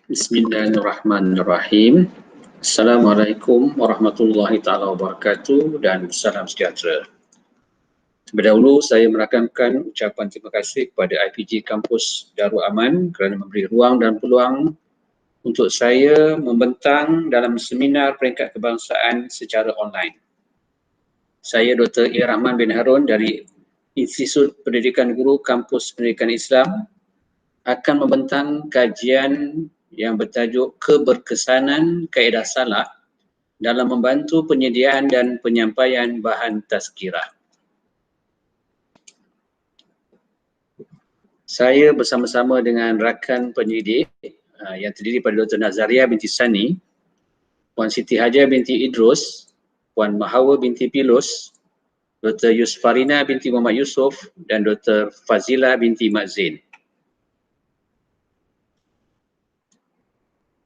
Bismillahirrahmanirrahim. Assalamualaikum warahmatullahi taala wabarakatuh dan salam sejahtera. Terlebih dahulu saya merakamkan ucapan terima kasih kepada IPG Kampus Darul Aman kerana memberi ruang dan peluang untuk saya membentang dalam seminar peringkat kebangsaan secara online. Saya Dr. A. Rahman bin Harun dari Institut Pendidikan Guru Kampus Pendidikan Islam akan membentang kajian yang bertajuk Keberkesanan Kaedah Salak dalam membantu penyediaan dan penyampaian bahan tazkirah. Saya bersama-sama dengan rakan penyidik yang terdiri pada Dr. Nazaria binti Sani, Puan Siti Hajar binti Idrus, Puan Mahawa binti Pilus, Dr. Yusfarina binti Muhammad Yusof dan Dr. Fazila binti Mat Zain.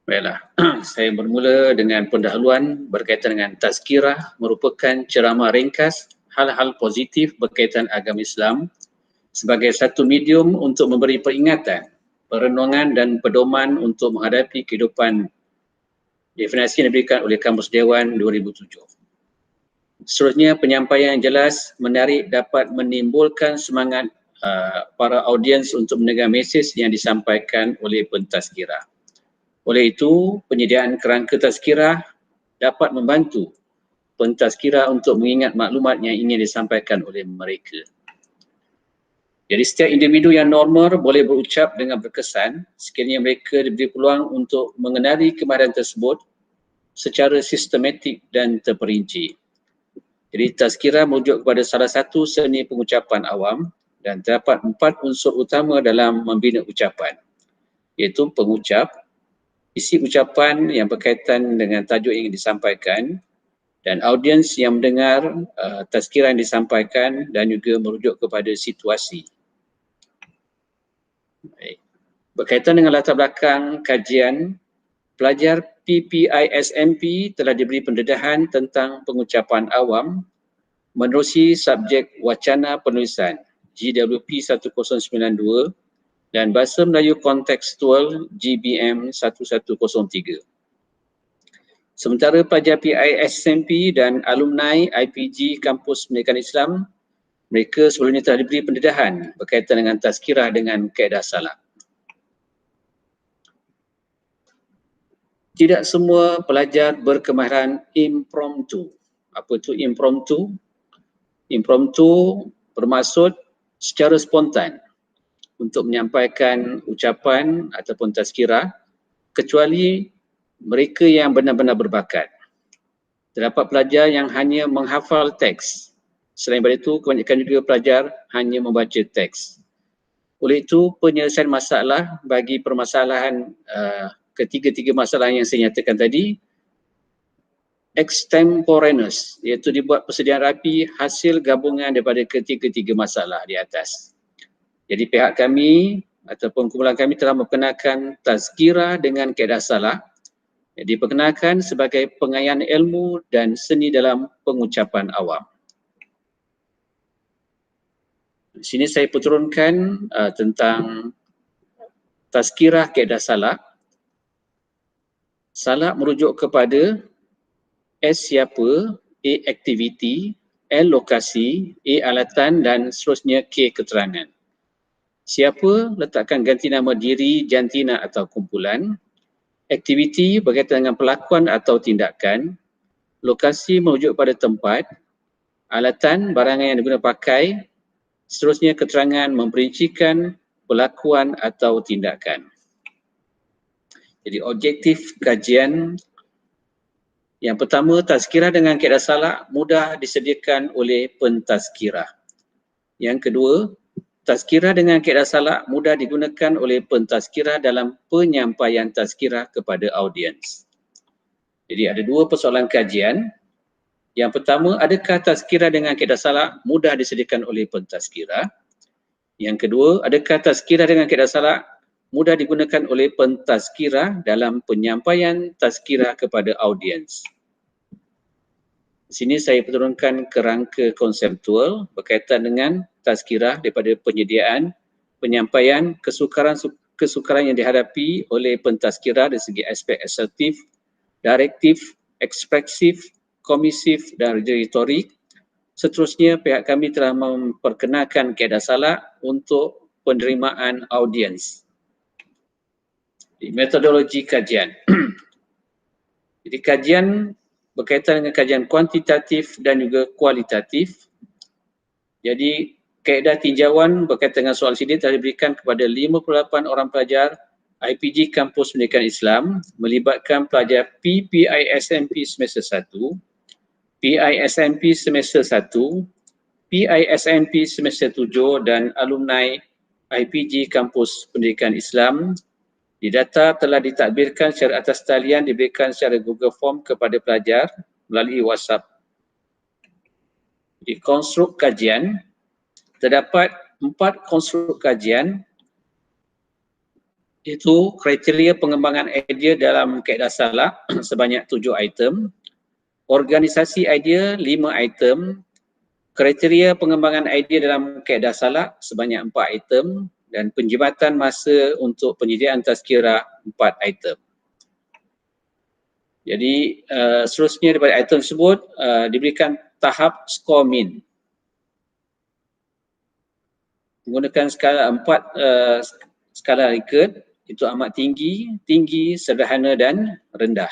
Baiklah, saya bermula dengan pendahuluan berkaitan dengan tazkirah merupakan ceramah ringkas hal-hal positif berkaitan agama Islam sebagai satu medium untuk memberi peringatan, perenungan dan pedoman untuk menghadapi kehidupan definisi yang diberikan oleh Kamus Dewan 2007. Seterusnya, penyampaian yang jelas, menarik dapat menimbulkan semangat para audiens untuk mendengar mesej yang disampaikan oleh pentazkirah. Oleh itu, penyediaan kerangka tazkirah dapat membantu pentazkirah untuk mengingat maklumat yang ingin disampaikan oleh mereka. Jadi setiap individu yang normal boleh berucap dengan berkesan sekiranya mereka diberi peluang untuk mengenali kemahiran tersebut secara sistematik dan terperinci. Jadi tazkirah merujuk kepada salah satu seni pengucapan awam dan terdapat 4 unsur utama dalam membina ucapan, iaitu pengucap, isi ucapan yang berkaitan dengan tajuk yang disampaikan, dan audiens yang mendengar tazkirah yang disampaikan dan juga merujuk kepada situasi. Baik. Berkaitan dengan latar belakang kajian, pelajar PPISMP telah diberi pendedahan tentang pengucapan awam menerusi subjek wacana penulisan GWP 1092 dan Bahasa Melayu Kontekstual GBM 1103. Sementara pelajar PISMP dan alumni IPG Kampus Pendidikan Islam, mereka sebelumnya telah diberi pendedahan berkaitan dengan tazkirah dengan kaedah salak. Tidak semua pelajar berkemahiran impromptu. Apa itu impromptu? Impromptu bermaksud secara spontan untuk menyampaikan ucapan ataupun tazkirah, kecuali mereka yang benar-benar berbakat. Terdapat pelajar yang hanya menghafal teks. Selain daripada itu, kebanyakan juga pelajar hanya membaca teks. Oleh itu, penyelesaian masalah bagi permasalahan ketiga-tiga masalah yang saya nyatakan tadi extemporaneous, iaitu dibuat persediaan rapi hasil gabungan daripada ketiga-tiga masalah di atas. Jadi pihak kami ataupun kumpulan kami telah memperkenalkan tazkirah dengan kaedah salak, diperkenalkan sebagai pengayaan ilmu dan seni dalam pengucapan awam. Di sini saya turunkan tentang tazkirah kaedah salak. Salak merujuk kepada S siapa, A aktiviti, L lokasi, A alatan dan seterusnya K keterangan. Siapa letakkan ganti nama diri, jantina atau kumpulan. Aktiviti berkaitan dengan pelakuan atau tindakan. Lokasi merujuk pada tempat. Alatan barangan yang digunakan pakai. Seterusnya keterangan memperincikan pelakuan atau tindakan. Jadi objektif kajian yang pertama, tazkirah dengan kaedah salak mudah disediakan oleh pentazkirah. Yang kedua, tazkirah dengan kaedah salak mudah digunakan oleh pentazkirah dalam penyampaian tazkirah kepada audiens. Jadi ada dua persoalan kajian. Yang pertama, adakah tazkirah dengan kaedah salak mudah disediakan oleh pentazkirah? Yang kedua, adakah tazkirah dengan kaedah salak mudah digunakan oleh pentazkirah dalam penyampaian tazkirah kepada audiens? Di sini saya turunkan kerangka konseptual berkaitan dengan tazkirah daripada penyediaan, penyampaian, kesukaran yang dihadapi oleh pentazkirah dari segi aspek asertif, direktif, ekspresif, komisif dan retorik. Seterusnya, pihak kami telah memperkenalkan kaedah salak untuk penerimaan audiens. Metodologi kajian. Jadi kajian berkaitan dengan kajian kuantitatif dan juga kualitatif. Jadi kaedah tinjauan berkaitan dengan soal sidin telah diberikan kepada 58 orang pelajar IPG Kampus Pendidikan Islam melibatkan pelajar PPISMP semester 1, PISMP semester 1, PISMP semester 7 dan alumni IPG Kampus Pendidikan Islam. Di data telah ditadbirkan secara atas talian diberikan secara Google Form kepada pelajar melalui WhatsApp. Di konstruk kajian, terdapat 4 konstruk kajian, iaitu kriteria pengembangan idea dalam kaedah salak sebanyak 7 item, organisasi idea 5 item, kriteria pengembangan idea dalam kaedah salak sebanyak 4 item dan penjimatan masa untuk penyediaan tazkirah 4 item. Jadi seterusnya daripada item tersebut diberikan tahap skor min. Menggunakan skala 4 skala Likert, itu amat tinggi, tinggi, sederhana dan rendah.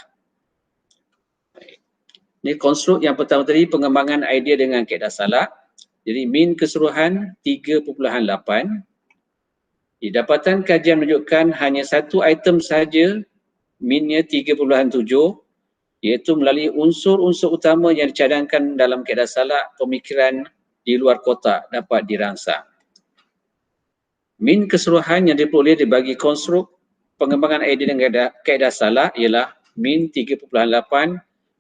Ini konstruk yang pertama tadi, pengembangan idea dengan kaedah salak. Jadi min keseluruhan 3.8. Dapatan kajian menunjukkan hanya satu item saja, minnya 3.7, iaitu melalui unsur-unsur utama yang dicadangkan dalam kaedah salak, pemikiran di luar kotak dapat dirangsang. Min keseluruhan yang diperoleh dibagi konstruk pengembangan idea dengan kaedah salak ialah min 3.8,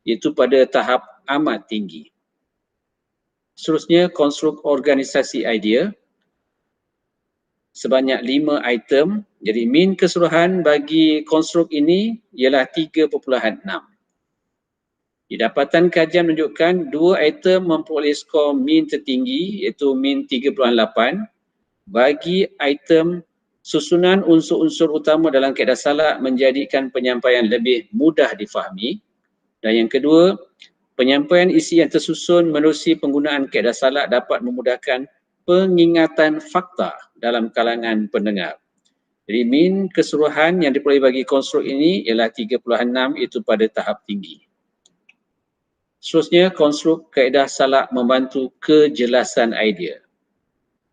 iaitu pada tahap amat tinggi. Seterusnya, konstruk organisasi idea sebanyak 5 item. Jadi min keseluruhan bagi konstruk ini ialah 3.6. Dapatan kajian menunjukkan 2 item memperoleh skor min tertinggi, iaitu min 3.8 bagi item susunan unsur-unsur utama dalam kaedah salak menjadikan penyampaian lebih mudah difahami. Dan yang kedua, penyampaian isi yang tersusun menerusi penggunaan kaedah salak dapat memudahkan pengingatan fakta dalam kalangan pendengar. Jadi min keseluruhan yang diperoleh bagi konstruk ini ialah 3.6, iaitu pada tahap tinggi. Seterusnya, konstruk kaedah salak membantu kejelasan idea.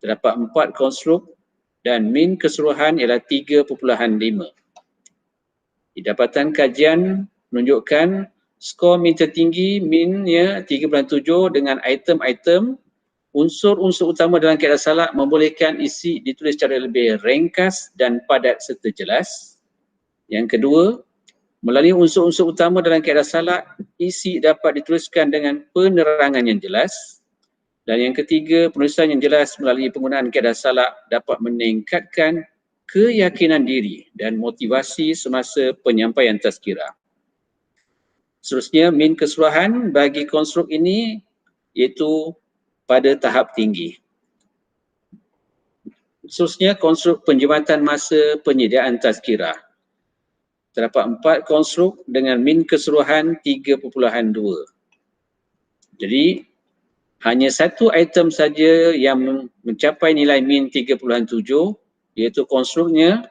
Terdapat 4 konstruk dan min keseluruhan ialah 3.5. Dapatan kajian menunjukkan skor min tertinggi, minnya 3.7 dengan item-item unsur-unsur utama dalam kaedah salak membolehkan isi ditulis secara lebih ringkas dan padat serta jelas. Yang kedua, melalui unsur-unsur utama dalam kaedah salak, isi dapat dituliskan dengan penerangan yang jelas. Dan yang ketiga, penulisan yang jelas melalui penggunaan kaedah salak dapat meningkatkan keyakinan diri dan motivasi semasa penyampaian tazkirah. Seterusnya, min keseluruhan bagi konstruk ini iaitu pada tahap tinggi. Seterusnya, konstruk penjimatan masa penyediaan tazkirah. Terdapat 4 konstruk dengan min keseluruhan 3.2. Jadi, hanya satu item saja yang mencapai nilai min 3.7, iaitu konstruknya,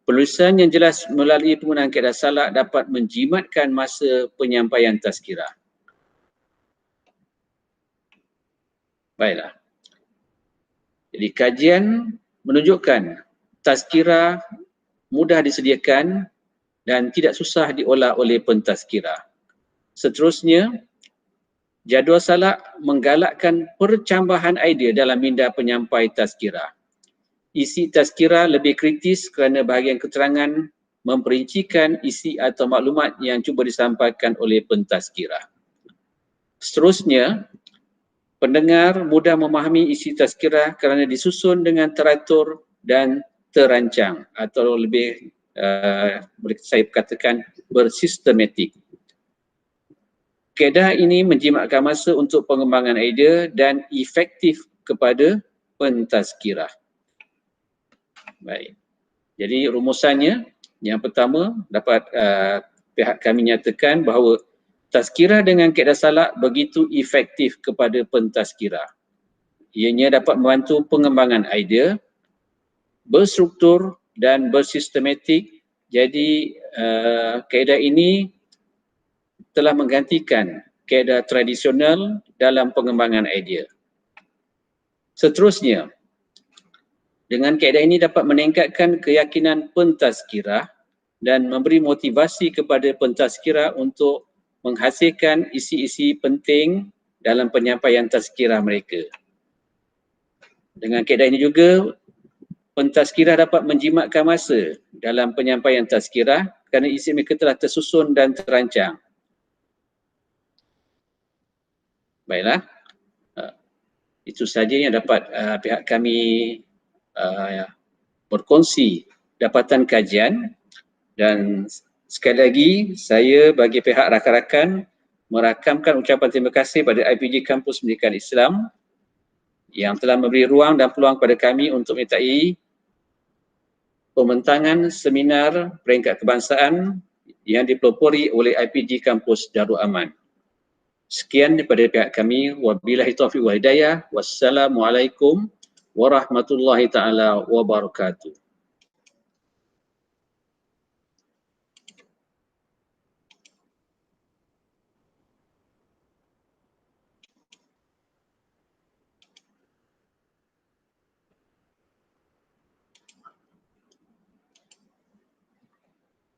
penulisan yang jelas melalui penggunaan kaedah salak dapat menjimatkan masa penyampaian tazkirah. Baiklah. Jadi kajian menunjukkan tazkirah mudah disediakan dan tidak susah diolah oleh pentazkirah. Seterusnya, jadual salak menggalakkan percambahan idea dalam minda penyampai tazkirah. Isi tazkirah lebih kritis kerana bahagian keterangan memperincikan isi atau maklumat yang cuba disampaikan oleh pentazkirah. Seterusnya, pendengar mudah memahami isi tazkirah kerana disusun dengan teratur dan terancang atau lebih boleh saya katakan bersistematik. Kaedah ini menjimatkan masa untuk pengembangan idea dan efektif kepada pentazkirah. Baik. Jadi rumusannya, yang pertama dapat pihak kami nyatakan bahawa tazkirah dengan kaedah salak begitu efektif kepada pentazkirah. Ianya dapat membantu pengembangan idea, berstruktur dan bersistematik. Jadi kaedah ini telah menggantikan kaedah tradisional dalam pengembangan idea. Seterusnya, dengan kaedah ini dapat meningkatkan keyakinan pentazkirah dan memberi motivasi kepada pentazkirah untuk menghasilkan isi-isi penting dalam penyampaian tazkirah mereka. Dengan kaedah ini juga, pentazkirah dapat menjimatkan masa dalam penyampaian tazkirah kerana isi mereka telah tersusun dan terancang. Baiklah, itu sahaja yang dapat pihak kami berkongsi dapatan kajian, dan sekali lagi saya bagi pihak rakan-rakan merakamkan ucapan terima kasih pada IPG Kampus Pendidikan Islam yang telah memberi ruang dan peluang kepada kami untuk menyertai pembentangan seminar peringkat kebangsaan yang dipelopori oleh IPG Kampus Darul Aman. Sekian daripada pihak kami. Wabillahi taufiq wal hidayah. Wassalamualaikum warahmatullahi taala wabarakatuh.